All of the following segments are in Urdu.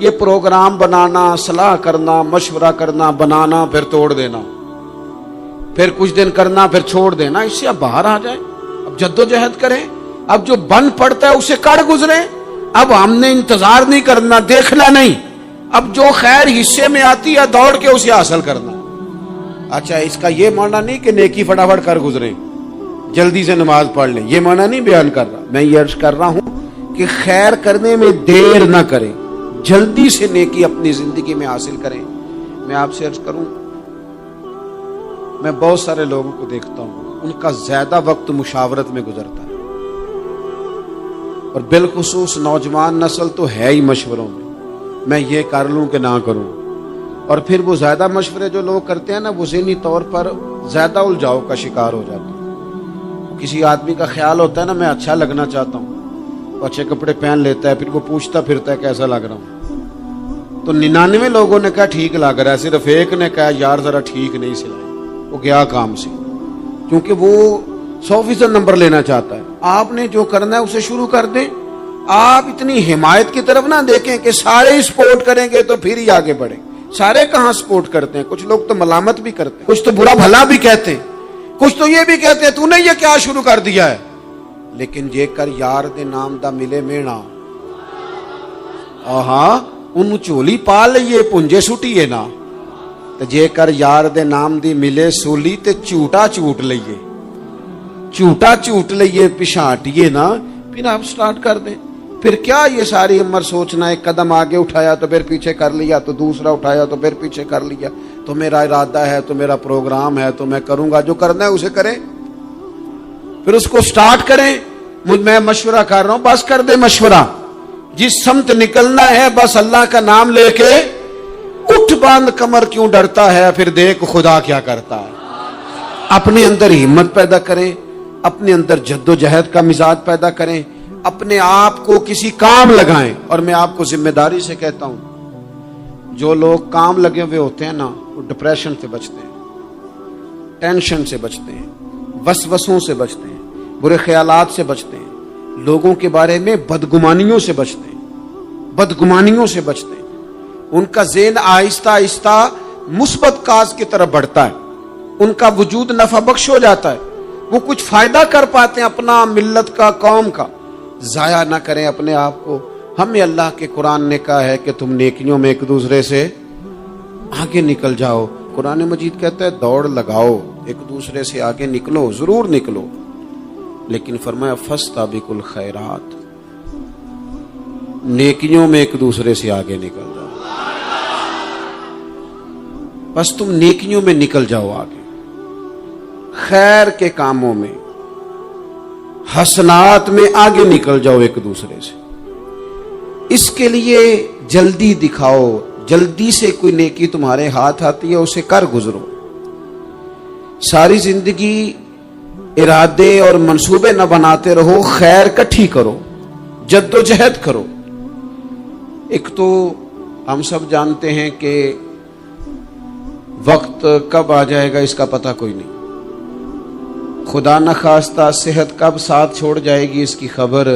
یہ پروگرام بنانا، صلاح کرنا، مشورہ کرنا، بنانا پھر توڑ دینا، پھر کچھ دن کرنا پھر چھوڑ دینا، اس سے اب باہر آ جائیں، اب جدوجہد کریں، اب جو بن پڑتا ہے اسے کر گزریں۔ اب ہم نے انتظار نہیں کرنا، دیکھنا نہیں، اب جو خیر حصے میں آتی ہے دوڑ کے اسے حاصل کرنا۔ اچھا، اس کا یہ معنی نہیں کہ نیکی فٹافٹ کر گزریں، جلدی سے نماز پڑھ لیں، یہ معنی نہیں بیان کر رہا۔ میں یہ عرض کر رہا ہوں کہ خیر کرنے میں دیر نہ کریں، جلدی سے نیکی اپنی زندگی میں حاصل کریں۔ میں آپ سے عرض کروں، میں بہت سارے لوگوں کو دیکھتا ہوں، ان کا زیادہ وقت مشاورت میں گزرتا ہے، اور بالخصوص نوجوان نسل تو ہے ہی مشوروں میں یہ کر لوں کہ نہ کروں، اور پھر وہ زیادہ مشورے جو لوگ کرتے ہیں نا، وہ ذہنی طور پر زیادہ الجھاؤ کا شکار ہو جاتے ہیں۔ کسی آدمی کا خیال ہوتا ہے نا، میں اچھا لگنا چاہتا ہوں، وہ اچھے کپڑے پہن لیتا ہے، پھر وہ پوچھتا پھرتا ہے کیسا لگ رہا ہوں، تو 99 لوگوں نے کہا ٹھیک لگ رہا ہے، صرف ایک نے کہا یار ذرا ٹھیک نہیں سلائی، وہ گیا کام سے، کیونکہ وہ 100% نمبر لینا چاہتا ہے۔ آپ نے جو کرنا ہے اسے شروع کر دیں، آپ اتنی حمایت کی طرف نہ دیکھیں کہ سارے سپورٹ کریں گے تو پھر ہی آگے بڑھیں۔ سارے کہاں سپورٹ کرتے ہیں، کچھ لوگ تو ملامت بھی کرتے ہیں، کچھ تو برا بھلا بھی کہتے ہیں، کچھ تو یہ بھی کہتے ہیں تو نے یہ کیا شروع کر دیا ہے۔ لیکن جے کر یار دے نام دا ملے مینا، ہاں ان چولی پا لئیے پنجے سٹیے نا، جے کر یار دے نام دی ملے سولی تے چوٹا چوٹ لئیے، چوٹا چوٹ لئیے پچھاٹیے نا، پھر آپ سٹارٹ کر دیں۔ پھر کیا یہ ساری عمر سوچنا، ایک قدم آگے اٹھایا تو پھر پیچھے کر لیا، تو دوسرا اٹھایا تو پھر پیچھے کر لیا، تو میرا ارادہ ہے، تو میرا پروگرام ہے، تو میں کروں گا، جو کرنا ہے اسے کریں، پھر اس کو سٹارٹ کریں۔ میں مشورہ کر رہا ہوں، بس کر دے مشورہ، جس سمت نکلنا ہے بس اللہ کا نام لے کے اٹھ باندھ کمر، کیوں ڈرتا ہے، پھر دیکھ خدا کیا کرتا ہے۔ اپنے اندر ہمت پیدا کریں، اپنے اندر جد و جہد کا مزاج پیدا کریں، اپنے آپ کو کسی کام لگائیں۔ اور میں آپ کو ذمہ داری سے کہتا ہوں، جو لوگ کام لگے ہوئے ہوتے ہیں نا، وہ ڈپریشن سے بچتے ہیں، ٹینشن سے بچتے ہیں، وسوسوں سے بچتے ہیں، برے خیالات سے بچتے ہیں، لوگوں کے بارے میں بدگمانیوں سے بچتے ہیں، بدگمانیوں سے بچتے ہیں۔ ان کا ذہن آہستہ آہستہ مثبت کاز کی طرف بڑھتا ہے، ان کا وجود نفع بخش ہو جاتا ہے، وہ کچھ فائدہ کر پاتے ہیں اپنا، ملت کا، قوم کا۔ ضائع نہ کریں اپنے آپ کو۔ ہمیں اللہ کے قرآن نے کہا ہے کہ تم نیکیوں میں ایک دوسرے سے آگے نکل جاؤ۔ قرآن مجید کہتا ہے دوڑ لگاؤ، ایک دوسرے سے آگے نکلو، ضرور نکلو، لیکن فرمایا فاستبقوا الخیرات، نیکیوں میں ایک دوسرے سے آگے نکل جاؤ۔ بس تم نیکیوں میں نکل جاؤ آگے، خیر کے کاموں میں، حسنات میں آگے نکل جاؤ ایک دوسرے سے۔ اس کے لیے جلدی دکھاؤ، جلدی سے کوئی نیکی تمہارے ہاتھ آتی ہے اسے کر گزرو۔ ساری زندگی ارادے اور منصوبے نہ بناتے رہو، خیر کٹھی کرو، جد و جہد کرو۔ ایک تو ہم سب جانتے ہیں کہ وقت کب آ جائے گا اس کا پتہ کوئی نہیں، خدا نخواستہ صحت کب ساتھ چھوڑ جائے گی اس کی خبر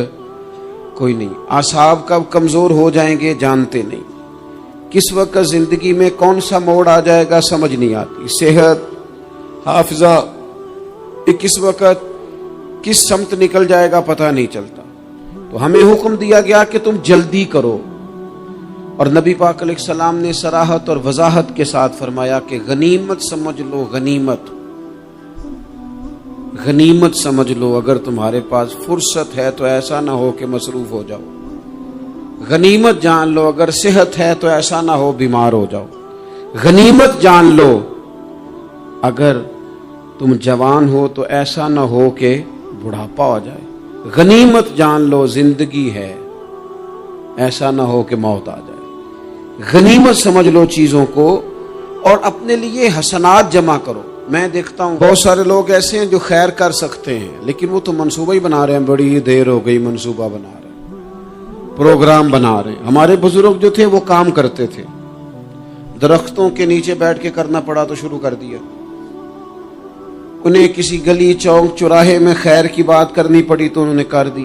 کوئی نہیں، اعصاب کب کمزور ہو جائیں گے جانتے نہیں، کس وقت زندگی میں کون سا موڑ آ جائے گا سمجھ نہیں آتی، صحت، حافظہ کس وقت کس سمت نکل جائے گا پتہ نہیں چلتا۔ تو ہمیں حکم دیا گیا کہ تم جلدی کرو، اور نبی پاک علیہ السلام نے صراحت اور وضاحت کے ساتھ فرمایا کہ غنیمت سمجھ لو، غنیمت غنیمت سمجھ لو، اگر تمہارے پاس فرصت ہے تو ایسا نہ ہو کہ مصروف ہو جاؤ، غنیمت جان لو، اگر صحت ہے تو ایسا نہ ہو بیمار ہو جاؤ، غنیمت جان لو، اگر تم جوان ہو تو ایسا نہ ہو کہ بڑھاپا ہو جائے، غنیمت جان لو زندگی ہے، ایسا نہ ہو کہ موت آ جائے، غنیمت سمجھ لو چیزوں کو، اور اپنے لیے حسنات جمع کرو۔ میں دیکھتا ہوں بہت سارے لوگ ایسے ہیں جو خیر کر سکتے ہیں لیکن وہ تو منصوبہ ہی بنا رہے ہیں، بڑی دیر ہو گئی منصوبہ بنا رہے ہیں، پروگرام بنا رہے ہیں۔ ہمارے بزرگ جو تھے وہ کام کرتے تھے، درختوں کے نیچے بیٹھ کے کرنا پڑا تو شروع کر دیا، انہیں کسی گلی چوک چوراہے میں خیر کی بات کرنی پڑی تو انہوں نے کر دی،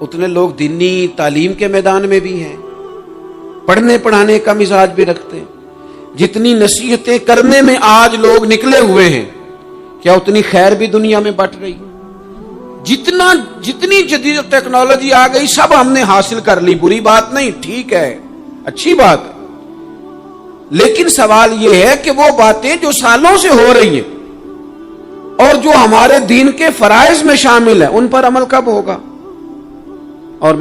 اتنے لوگ دینی تعلیم کے میدان میں بھی ہیں، پڑھنے پڑھانے کا مزاج بھی رکھتے ہیں۔ جتنی نصیحتیں کرنے میں آج لوگ نکلے ہوئے ہیں، کیا اتنی خیر بھی دنیا میں بٹ رہی؟ جتنی جدید ٹیکنالوجی آ گئی سب ہم نے حاصل کر لی، بری بات نہیں، ٹھیک ہے، اچھی بات ہے، لیکن سوال یہ ہے کہ وہ باتیں جو سالوں سے ہو رہی ہیں اور جو ہمارے دین کے فرائض میں شامل ہیں ان پر عمل کب ہوگا؟ اور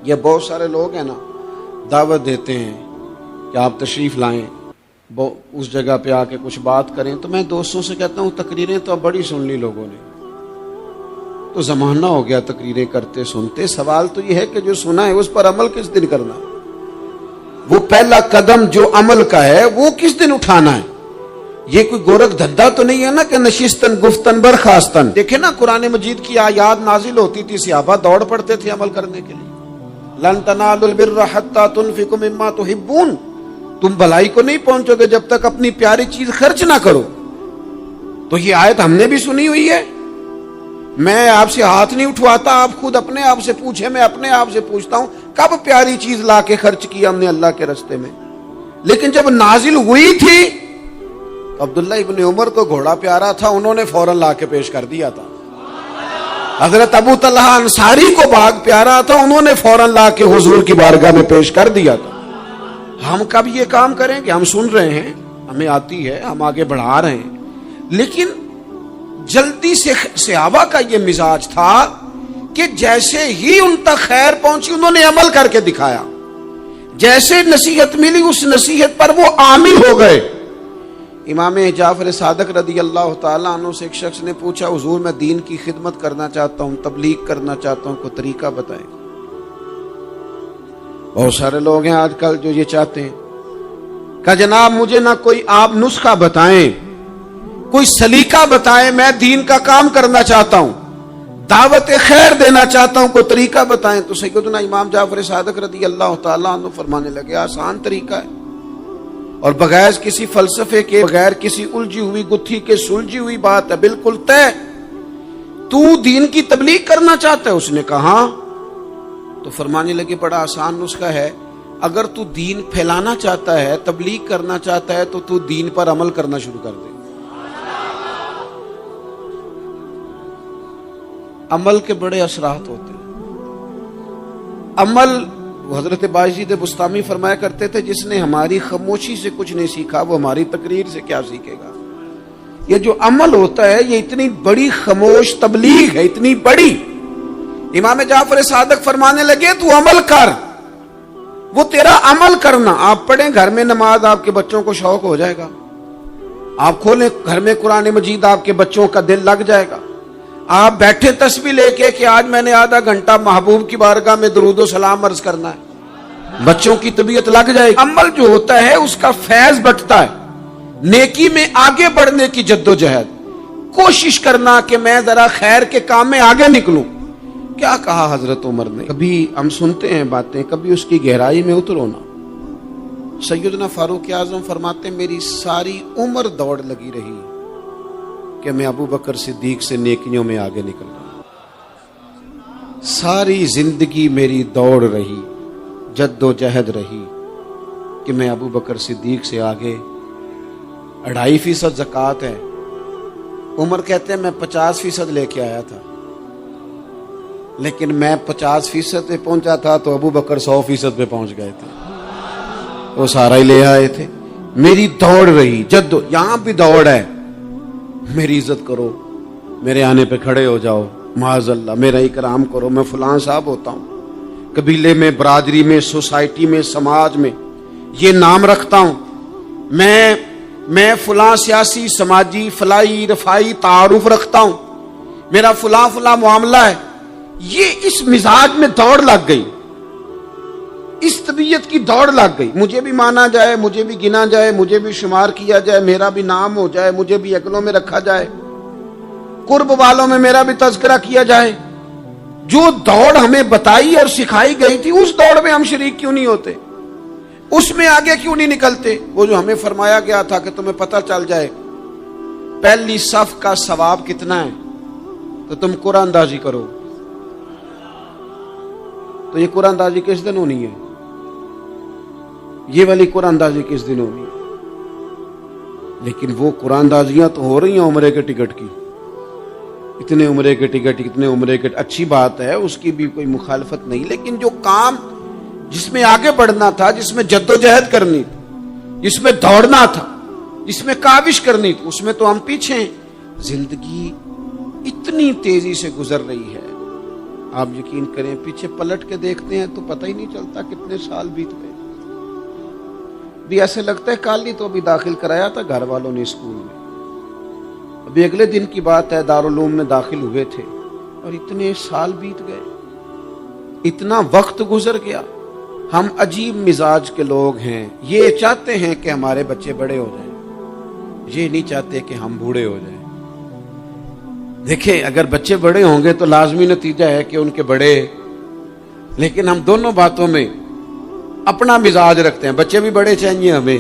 یہ بہت سارے لوگ ہیں نا، دعوت دیتے ہیں کہ آپ تشریف لائیں، اس جگہ پہ آ کے کچھ بات کریں، تو میں دوستوں سے کہتا ہوں تقریریں تو اب بڑی سن لی لوگوں نے، تو زمانہ ہو گیا تقریریں کرتے سنتے۔ سوال تو یہ ہے کہ جو سنا ہے اس پر عمل کس دن کرنا ہے؟ وہ پہلا قدم جو عمل کا ہے وہ کس دن اٹھانا ہے؟ یہ کوئی گورکھ دھندا تو نہیں ہے نا کہ نشستن گفتن برخاستن۔ دیکھیں نا قرآن مجید کی آیات نازل ہوتی تھی، صحابہ دوڑ پڑتے تھے عمل کرنے کے لیے۔ لن تنالوا البر حتى تنفقوا مما تحبون، تم بھلائی کو نہیں پہنچو گے جب تک اپنی پیاری چیز خرچ نہ کرو۔ تو یہ آیت ہم نے بھی سنی ہوئی ہے، میں آپ سے ہاتھ نہیں اٹھواتا، آپ خود اپنے آپ سے پوچھیں، میں اپنے آپ سے پوچھتا ہوں کب پیاری چیز لا کے خرچ کی ہم نے اللہ کے راستے میں؟ لیکن جب نازل ہوئی تھی عبداللہ ابن عمر کو گھوڑا پیارا تھا، انہوں نے فوراً لا کے پیش کر دیا تھا۔ حضرت ابو طلحہ انصاری کو باغ پیارا تھا، انہوں نے فوراً لا کے حضور کی بارگاہ میں پیش کر دیا تھا۔ ہم کب یہ کام کریں کہ ہم سن رہے ہیں، ہمیں آتی ہے، ہم آگے بڑھا رہے ہیں، لیکن جلدی سے صحابہ کا یہ مزاج تھا کہ جیسے ہی ان تک خیر پہنچی انہوں نے عمل کر کے دکھایا، جیسے نصیحت ملی اس نصیحت پر وہ عامل ہو گئے۔ امام جعفر صادق رضی اللہ تعالیٰ عنہ سے ایک شخص نے پوچھا، حضور میں دین کی خدمت کرنا چاہتا ہوں، تبلیغ کرنا چاہتا ہوں، کوئی طریقہ بتائیں۔ بہت سارے لوگ ہیں آج کل جو یہ چاہتے ہیں کہ جناب مجھے نہ کوئی آپ نسخہ بتائیں، کوئی سلیقہ بتائیں، میں دین کا کام کرنا چاہتا ہوں، دعوت خیر دینا چاہتا ہوں، کوئی طریقہ بتائیں۔ تو سیدنا امام جعفر صادق رضی اللہ تعالیٰ عنہ فرمانے لگے، آسان طریقہ ہے، اور بغیر کسی فلسفے کے، بغیر کسی الجھی ہوئی گتھی کے سلجھی ہوئی بات ہے، بالکل طے۔ تو دین کی تبلیغ کرنا چاہتا ہے؟ اس نے کہا، تو فرمانے لگے بڑا آسان نسخہ ہے، اگر تو دین پھیلانا چاہتا ہے، تبلیغ کرنا چاہتا ہے، تو دین پر عمل کرنا شروع کر دے۔ عمل کے بڑے اثرات ہوتے ہیں۔ عمل، حضرت باجید بستامی فرمایا کرتے تھے، جس نے ہماری خاموشی سے کچھ نہیں سیکھا وہ ہماری تقریر سے کیا سیکھے گا۔ یہ جو عمل ہوتا ہے یہ اتنی بڑی خاموش تبلیغ ہے، اتنی بڑی۔ امام جعفر صادق فرمانے لگے تو عمل کر، وہ تیرا عمل کرنا۔ آپ پڑھیں گھر میں نماز، آپ کے بچوں کو شوق ہو جائے گا، آپ کھولیں گھر میں قرآن مجید، آپ کے بچوں کا دل لگ جائے گا۔ آپ بیٹھے تسبیح لے کے کہ آج میں نے آدھا گھنٹہ محبوب کی بارگاہ میں درود و سلام عرض کرنا ہے، بچوں کی طبیعت لگ جائے گی۔ عمل جو ہوتا ہے اس کا فیض بٹتا ہے، نیکی میں آگے بڑھنے کی جدوجہد، کوشش کرنا کہ میں ذرا خیر کے کام میں آگے نکلوں۔ کیا کہا حضرت عمر نے؟ کبھی ہم سنتے ہیں باتیں، کبھی اس کی گہرائی میں اترو نا۔ سیدنا فاروق اعظم فرماتے ہیں میری ساری عمر دوڑ لگی رہی کہ میں ابو بکر صدیق سے نیکیوں میں آگے نکل رہا، ساری زندگی میری دوڑ رہی، جد و جہد رہی کہ میں ابو بکر صدیق سے آگے۔ 2.5% زکوٰۃ ہے، عمر کہتے ہیں میں 50% لے کے آیا تھا، لیکن میں 50% پہ پہنچا تھا تو ابو بکر 100% پہ پہنچ گئے تھے، وہ سارا ہی لے آئے تھے۔ میری دوڑ رہی، یہاں بھی دوڑ ہے، میری عزت کرو، میرے آنے پہ کھڑے ہو جاؤ، معاذ اللہ میرا اکرام کرو، میں فلاں صاحب ہوتا ہوں، قبیلے میں، برادری میں، سوسائٹی میں، سماج میں یہ نام رکھتا ہوں، میں فلاں سیاسی، سماجی، فلاحی، رفائی تعارف رکھتا ہوں، میرا فلاں معاملہ ہے۔ یہ اس مزاج میں دوڑ لگ گئی، اس طبیعت کی دوڑ لگ گئی، مجھے بھی مانا جائے، مجھے بھی گنا جائے، مجھے بھی شمار کیا جائے، میرا بھی نام ہو جائے، مجھے بھی اگلوں میں رکھا جائے، قرب والوں میں میرا بھی تذکرہ کیا جائے۔ جو دوڑ ہمیں بتائی اور سکھائی گئی تھی اس دوڑ میں ہم شریک کیوں نہیں ہوتے؟ اس میں آگے کیوں نہیں نکلتے؟ وہ جو ہمیں فرمایا گیا تھا کہ تمہیں پتہ چل جائے پہلی صف کا ثواب کتنا ہے تو تم قرآن اندازی کرو، تو یہ قرآن اندازی کس دن ہونی ہے؟ یہ والی قرآن اندازی کس دن ہونی ہے؟ لیکن وہ قرآن اندازیاں تو ہو رہی ہیں عمرے کے ٹکٹ کی، اتنے عمرے کے ٹکٹ، اتنے عمرے کے، اچھی بات ہے، اس کی بھی کوئی مخالفت نہیں، لیکن جو کام جس میں آگے بڑھنا تھا، جس میں جدوجہد کرنی تھی، جس میں دوڑنا تھا، جس میں کاوش کرنی تھی، اس میں تو ہم پیچھے ہیں۔ زندگی اتنی تیزی سے گزر رہی ہے، آپ یقین کریں پیچھے پلٹ کے دیکھتے ہیں تو پتہ ہی نہیں چلتا کتنے سال بیت گئے۔ بھی ایسے لگتا ہے کل ہی تو ابھی داخل کرایا تھا گھر والوں نے اسکول میں، ابھی اگلے دن کی بات ہے دارالعلوم میں داخل ہوئے تھے اور اتنے سال بیت گئے، اتنا وقت گزر گیا۔ ہم عجیب مزاج کے لوگ ہیں، یہ چاہتے ہیں کہ ہمارے بچے بڑے ہو جائیں، یہ نہیں چاہتے کہ ہم بوڑھے ہو جائیں۔ دیکھیں اگر بچے بڑے ہوں گے تو لازمی نتیجہ ہے کہ ان کے بڑے، لیکن ہم دونوں باتوں میں اپنا مزاج رکھتے ہیں، بچے بھی بڑے چاہیے ہمیں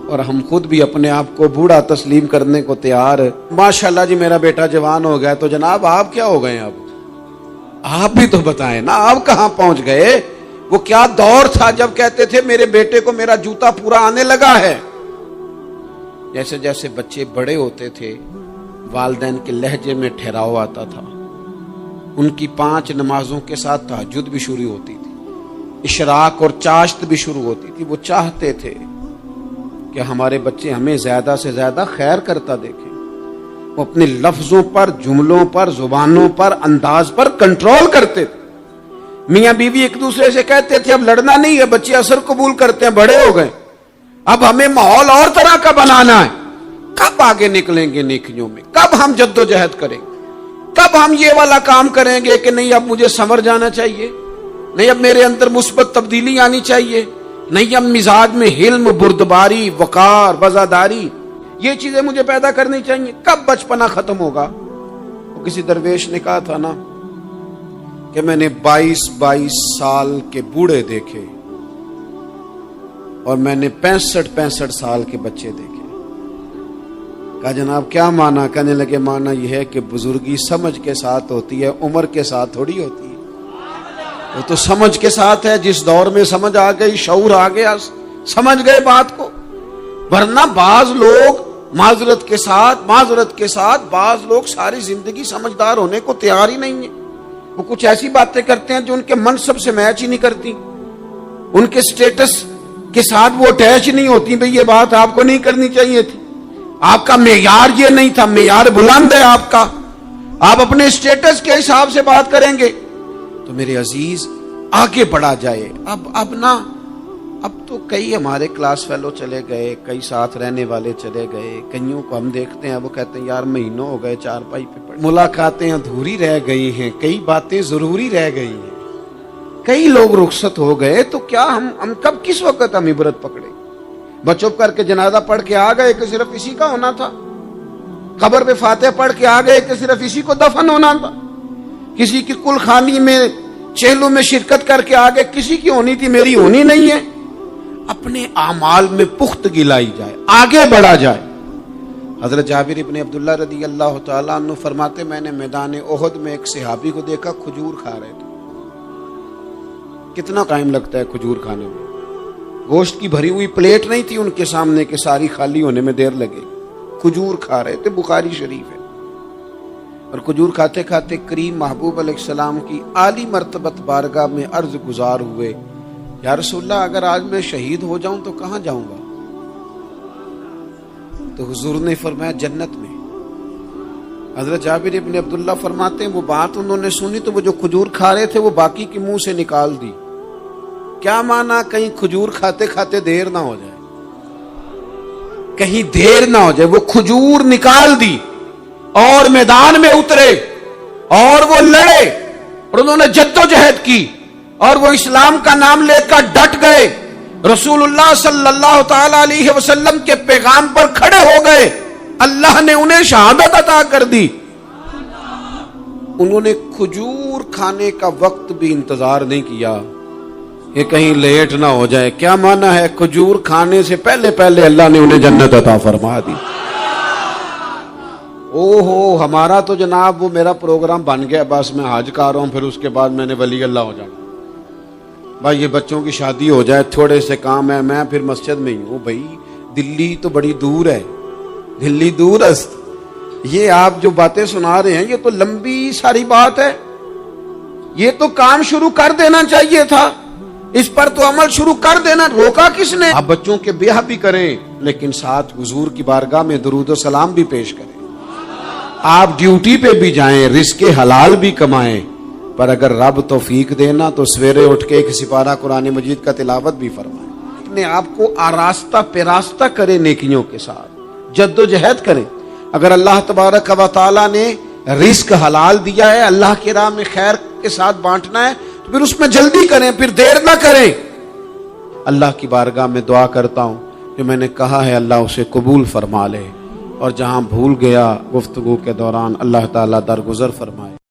اور ہم خود بھی اپنے آپ کو بوڑھا تسلیم کرنے کو تیار۔ ماشاءاللہ جی میرا بیٹا جوان ہو گیا، تو جناب آپ کیا ہو گئے؟ اب آپ بھی تو بتائیں نا، آپ کہاں پہنچ گئے؟ وہ کیا دور تھا جب کہتے تھے میرے بیٹے کو میرا جوتا پورا آنے لگا ہے۔ جیسے جیسے بچے بڑے ہوتے تھے والدین کے لہجے میں ٹھہراؤ آتا تھا، ان کی 5 نمازوں کے ساتھ تہجد بھی شروع ہوتی تھی، اشراق اور چاشت بھی شروع ہوتی تھی۔ وہ چاہتے تھے کہ ہمارے بچے ہمیں زیادہ سے زیادہ خیر کرتا دیکھیں، وہ اپنے لفظوں پر، جملوں پر، زبانوں پر، انداز پر کنٹرول کرتے تھے۔ میاں بیوی ایک دوسرے سے کہتے تھے اب لڑنا نہیں ہے، بچے اثر قبول کرتے ہیں، بڑے ہو گئے، اب ہمیں ماحول اور طرح کا بنانا ہے۔ کب آگے نکلیں گے نیکیوں میں؟ کب ہم جد و جہد کریں گے؟ کب ہم یہ والا کام کریں گے کہ نہیں اب مجھے سنور جانا چاہیے، نہیں اب میرے اندر مثبت تبدیلی آنی چاہیے، نہیں اب مزاج میں حلم، بردباری، وقار، وزاداری، یہ چیزیں مجھے پیدا کرنی چاہیے؟ کب بچپنا ختم ہوگا؟ وہ کسی درویش نے کہا تھا نا کہ میں نے 22 سال کے بوڑھے دیکھے اور میں نے 65 سال کے بچے دیکھے۔ کہا جناب کیا مانا؟ کہنے لگے مانا یہ ہے کہ بزرگی سمجھ کے ساتھ ہوتی ہے، عمر کے ساتھ تھوڑی ہوتی ہے۔ وہ تو سمجھ کے ساتھ ہے، جس دور میں سمجھ آ گئی، شعور آ گیا، سمجھ گئے بات کو۔ ورنہ بعض لوگ معذرت کے ساتھ بعض لوگ ساری زندگی سمجھدار ہونے کو تیار ہی نہیں ہیں۔ وہ کچھ ایسی باتیں کرتے ہیں جو ان کے منصب سے میچ ہی نہیں کرتی، ان کے سٹیٹس کے ساتھ وہ اٹیچ نہیں ہوتی۔ بھئی یہ بات آپ کو نہیں کرنی چاہیے تھی، آپ کا معیار یہ نہیں تھا، معیار بلند ہے آپ کا، آپ اپنے سٹیٹس کے حساب سے بات کریں گے۔ تو میرے عزیز آگے بڑھا جائے۔ اب تو کئی ہمارے کلاس فیلو چلے گئے، کئی ساتھ رہنے والے چلے گئے، کئیوں کو ہم دیکھتے ہیں وہ کہتے ہیں یار مہینوں ہو گئے چارپائی پہ پڑے، ملاقاتیں ادھوری رہ گئی ہیں، کئی باتیں ضروری رہ گئی ہیں، کئی لوگ رخصت ہو گئے، تو کیا ہم کب کس وقت ہم عبرت پکڑے؟ بس چپ کر کے جنازہ پڑھ کے آ گئے کہ صرف اسی کا ہونا تھا، قبر پہ فاتحہ پڑھ کے آ گئے کہ صرف اسی کو دفن ہونا تھا، کسی کی کل خانی میں چہلوں میں شرکت کر کے آ گئے، کسی کی ہونی تھی میری ہونی نہیں ہے۔ اپنے اعمال میں پختگی لائی جائے، آگے بڑھا جائے۔ حضرت جابر ابن عبداللہ رضی اللہ تعالیٰ عنہ فرماتے میں نے میدان احد میں ایک صحابی کو دیکھا کھجور کھا رہے تھے۔ کتنا ٹائم لگتا ہے کھجور کھانے میں؟ گوشت کی بھری ہوئی پلیٹ نہیں تھی ان کے سامنے کہ ساری خالی ہونے میں دیر لگے، کھجور کھا رہے تھے، بخاری شریف ہے۔ اور کھجور کھاتے کھاتے کریم محبوب علیہ السلام کی عالی مرتبت بارگاہ میں عرض گزار ہوئے یا رسول اللہ اگر آج میں شہید ہو جاؤں تو کہاں جاؤں گا؟ تو حضور نے فرمایا جنت میں۔ حضرت جابر ابن عبداللہ فرماتے ہیں وہ بات انہوں نے سنی تو وہ جو کھجور کھا رہے تھے وہ باقی کے منہ سے نکال دی۔ کیا مانا؟ کہیں کھجور کھاتے کھاتے دیر نہ ہو جائے، کہیں دیر نہ ہو جائے۔ وہ کھجور نکال دی اور میدان میں اترے اور وہ لڑے اور انہوں نے جدوجہد کی اور وہ اسلام کا نام لے کر ڈٹ گئے، رسول اللہ صلی اللہ تعالی علیہ وسلم کے پیغام پر کھڑے ہو گئے، اللہ نے انہیں شہادت عطا کر دی۔ انہوں نے کھجور کھانے کا وقت بھی انتظار نہیں کیا کہ کہیں لیٹ نہ ہو جائے۔ کیا مانا ہے؟ کھجور کھانے سے پہلے پہلے اللہ نے انہیں جنت عطا فرما دی۔ ہمارا تو جناب وہ میرا پروگرام بن گیا، بس میں حج کر رہا ہوں، پھر اس کے بعد میں نے ولی اللہ ہو جانا۔ بھائی یہ بچوں کی شادی ہو جائے، تھوڑے سے کام ہے، میں پھر مسجد میں ہی ہوں. بھائی دلی تو بڑی دور ہے، دلی دور است. یہ آپ جو باتیں سنا رہے ہیں یہ تو لمبی ساری بات ہے. یہ تو کام شروع کر دینا چاہیے تھا، اس پر تو عمل شروع کر دینا، روکا کس نے؟ آپ بچوں کے بیاہ بھی کریں لیکن ساتھ حضور کی بارگاہ میں درود و سلام بھی پیش کریں. آپ ڈیوٹی پہ بھی جائیں، رزق حلال بھی کمائیں، پر اگر رب توفیق دینا تو سویرے اٹھ کے ایک سپارہ قرآن مجید کا تلاوت بھی فرمائیں. اپنے آپ کو آراستہ پیراستہ کریں، نیکیوں کے ساتھ جد و جہد کریں. اگر اللہ تبارک و تعالیٰ نے رزق حلال دیا ہے، اللہ کی راہ میں خیر کے ساتھ بانٹنا ہے، تو پھر اس میں جلدی کریں، پھر دیر نہ کریں. اللہ کی بارگاہ میں دعا کرتا ہوں کہ میں نے کہا ہے اللہ اسے قبول فرما لے، اور جہاں بھول گیا گفتگو کے دوران اللہ تعالیٰ درگزر فرمائے.